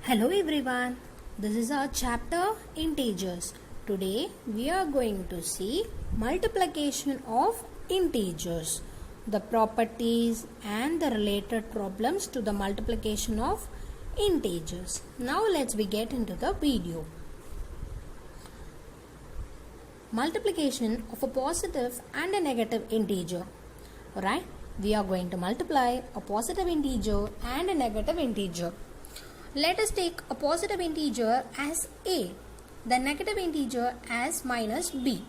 Hello everyone, this is our chapter integers. Today we are going to see multiplication of integers, the properties and the related problems to the multiplication of integers. Now let's get into the video. Multiplication of a positive and a negative integer. Alright, we are going to multiply a positive integer and a negative integer. Let us take a positive integer as a, the negative integer as minus b,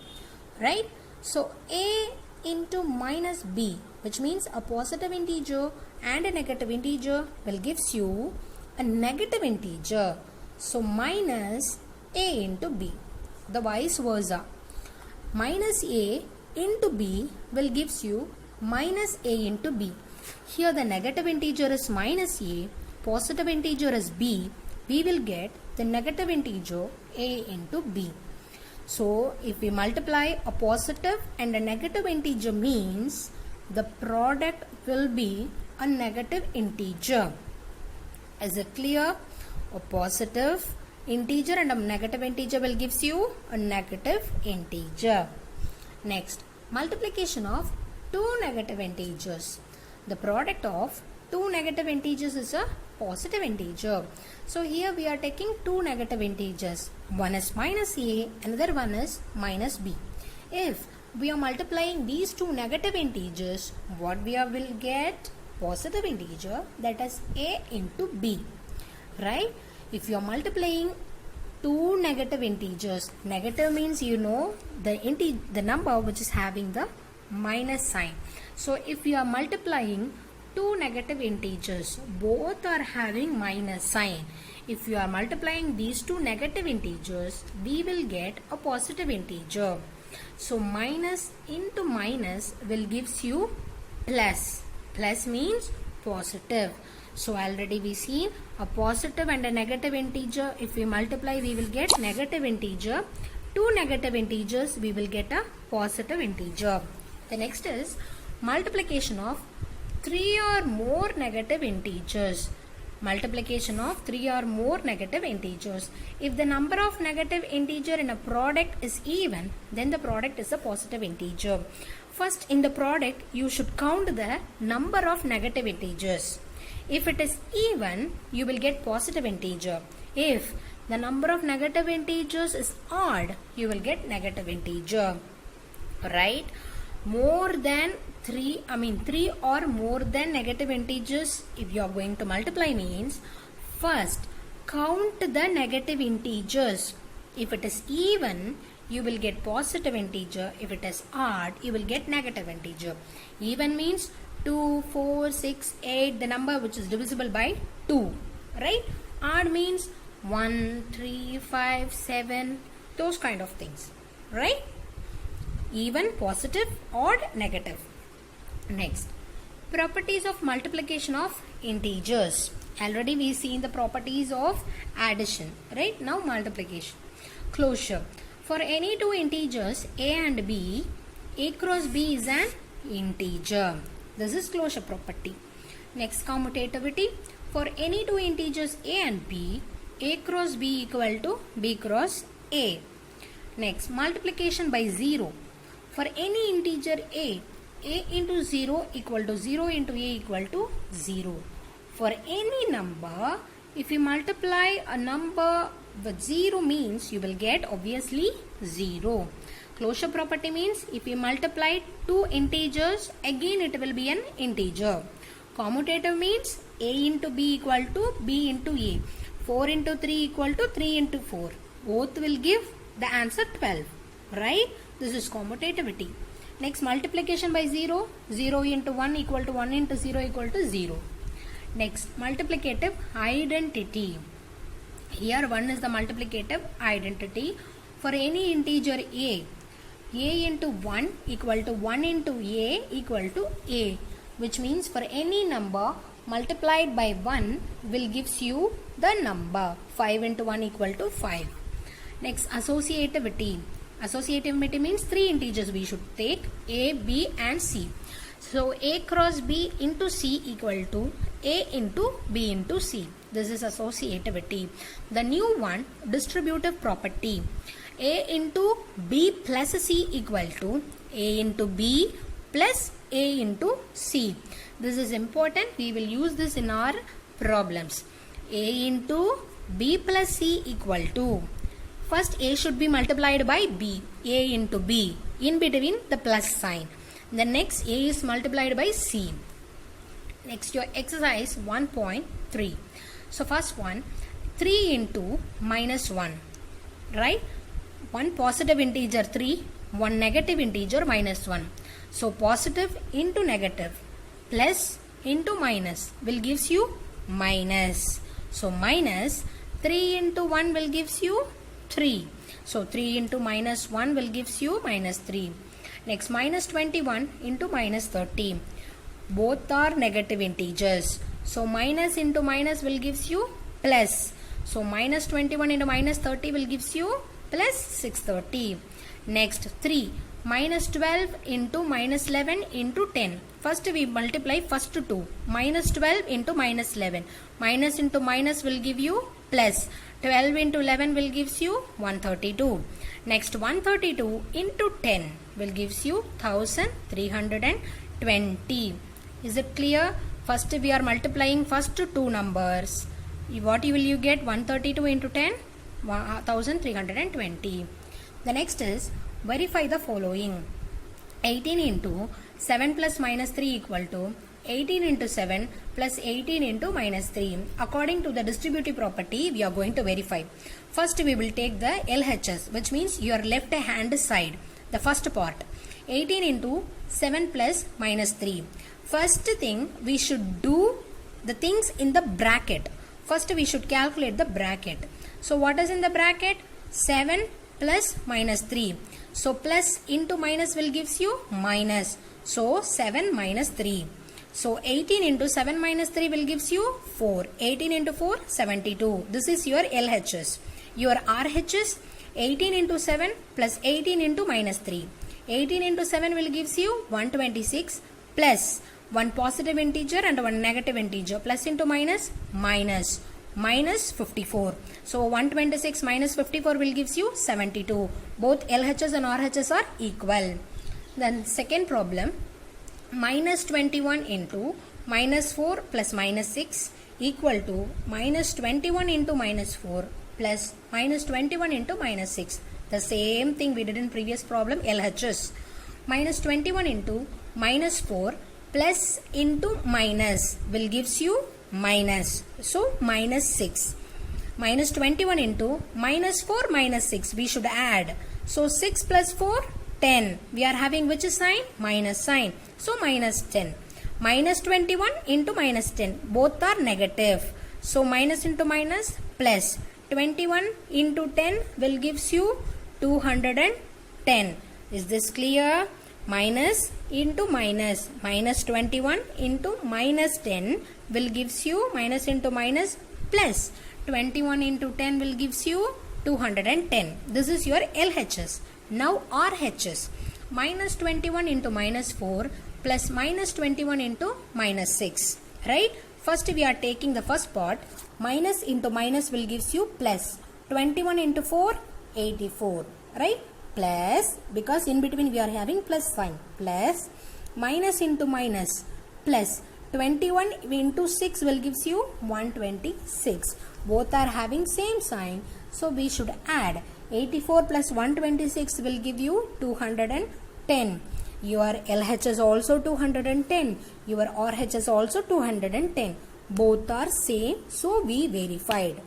right? So a into minus b, which means a positive integer and a negative integer will gives you a negative integer. So minus a into b, the vice versa. Minus a into b will gives you minus a into b. Here the negative integer is minus a, positive integer is b, we will get the negative integer a into b. So if we multiply a positive and a negative integer means the product will be a negative integer. Is it clear? A positive integer and a negative integer will gives you a negative integer. Next, multiplication of two negative integers. The product of two negative integers is a positive integer. So here we are taking two negative integers. One is minus a, another one is minus b. If we are multiplying these two negative integers, what we will get? Positive integer, that is a into b. Right? If you are multiplying two negative integers, negative means you know the number which is having the minus sign. So if you are multiplying two negative integers, both are having minus sign. If you are multiplying these two negative integers, we will get a positive integer. So minus into minus will gives you plus. Plus means positive. So already we seen a positive and a negative integer. If we multiply, we will get negative integer. Two negative integers, we will get a positive integer. The next is multiplication of three or more negative integers. Multiplication of three or more negative integers. If the number of negative integer in a product is even, then the product is a positive integer. First, in the product, you should count the number of negative integers. If it is even, you will get positive integer. If the number of negative integers is odd, you will get negative integer. Right? More than three or more than negative integers, if you are going to multiply means, first count the negative integers. If it is even, you will get positive integer. If it is odd, you will get negative integer. Even means 2, 4, 6, 8, the number which is divisible by 2. Right? Odd means 1, 3, 5, 7, those kind of things. Right? Even, positive, odd, negative. Next, properties of multiplication of integers. Already we seen the properties of addition. Right? Now multiplication. Closure. For any two integers a and b, a cross b is an integer. This is closure property. Next, commutativity. For any two integers a and b, a cross b equal to b cross a. Next, multiplication by 0. For any integer a into 0 equal to 0 into a equal to 0. For any number, if you multiply a number with 0 means you will get obviously 0. Closure property means if you multiply two integers, again it will be an integer. Commutative means a into b equal to b into a. 4 into 3 equal to 3 into 4. Both will give the answer 12. Right? This is commutativity. Next, multiplication by 0. 0 into 1 equal to 1 into 0 equal to 0. Next, multiplicative identity. Here 1 is the multiplicative identity. For any integer a into 1 equal to 1 into a equal to a. Which means for any number multiplied by 1 will gives you the number. 5 into 1 equal to 5. Next, associativity. Associativity means three integers we should take, a, b and c. So a cross b into c equal to a into b into c. This is associativity. The new one, distributive property. A into B plus C equal to A into B plus A into C. This is important. We will use this in our problems. A into B plus C equal to, first A should be multiplied by B, A into B, in between the plus sign. The next A is multiplied by C. Next your exercise 1.3. So first one, 3 into minus 1, right? One positive integer 3, one negative integer minus 1. So positive into negative plus into minus will gives you minus. So minus 3 into 1 will gives you 3. So 3 into minus 1 will gives you minus 3. Next minus 21 into minus 30. Both are negative integers. So minus into minus will gives you plus. So minus 21 into minus 30 will gives you plus 630. Next 3. Minus 12 into minus 11 into 10. First we multiply first 2. Minus 12 into minus 11. Minus into minus will give you plus. 12 into 11 will gives you 132. Next 132 into 10 will gives you 1320. Is it clear? First we are multiplying first 2 numbers. What will you get? 132 into 10? 1320. The next is verify the following. 18 into 7 plus minus 3 equal to 18 into 7 plus 18 into minus 3. According to the distributive property, we are going to verify. First we will take the LHS, which means your left hand side, the first part. 18 into 7 plus minus 3. First thing, we should do the things in the bracket. First we should calculate the bracket. So what is in the bracket? 7 plus minus 3. So plus into minus will gives you minus. So 7 minus 3. So 18 into 7 minus 3 will gives you 4. 18 into 4, 72. This is your LHS. Your RHS, 18 into 7 plus 18 into minus 3. 18 into 7 will gives you 126 plus one positive integer and one negative integer. Plus into minus, minus. Minus 54. So 126 minus 54 will gives you 72. Both LHS and RHS are equal. Then second problem, minus 21 into minus 4 plus minus 6 equal to minus 21 into minus 4 plus minus 21 into minus 6. The same thing we did in previous problem, LHS. Minus 21 into minus 4 plus into minus will gives you minus. So minus 6. Minus 21 into minus 4 minus 6. We should add. So 6 plus 4, 10. We are having which sign? Minus sign. So minus 10. Minus 21 into minus 10. Both are negative. So minus into minus plus. 21 into 10 will gives you 210. Is this clear? Minus into minus. Minus 21 into minus 10 will gives you minus into minus plus. 21 into 10 will gives you 210. This is your LHS. Now RHS. Minus 21 into minus 4 plus minus 21 into minus 6. Right? First we are taking the first part. Minus into minus will gives you plus. 21 into 4, 84. Right? Plus, because in between we are having plus sign. Plus, minus into minus. Plus, 21 into 6 will gives you 126. Both are having same sign. So we should add. 84 plus 126 will give you 210. Your LHS also 210. Your RHS also 210. Both are same. So we verified.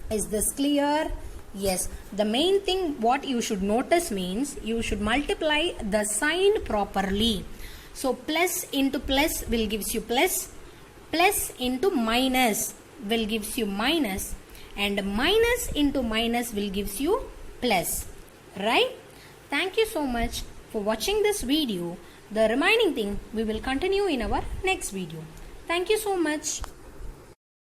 Is this clear? Yes. The main thing what you should notice means you should multiply the sign properly. So plus into plus will gives you plus. Plus into minus will gives you minus. And minus into minus will gives you plus. Right? Thank you so much for watching this video. The remaining thing we will continue in our next video. Thank you so much.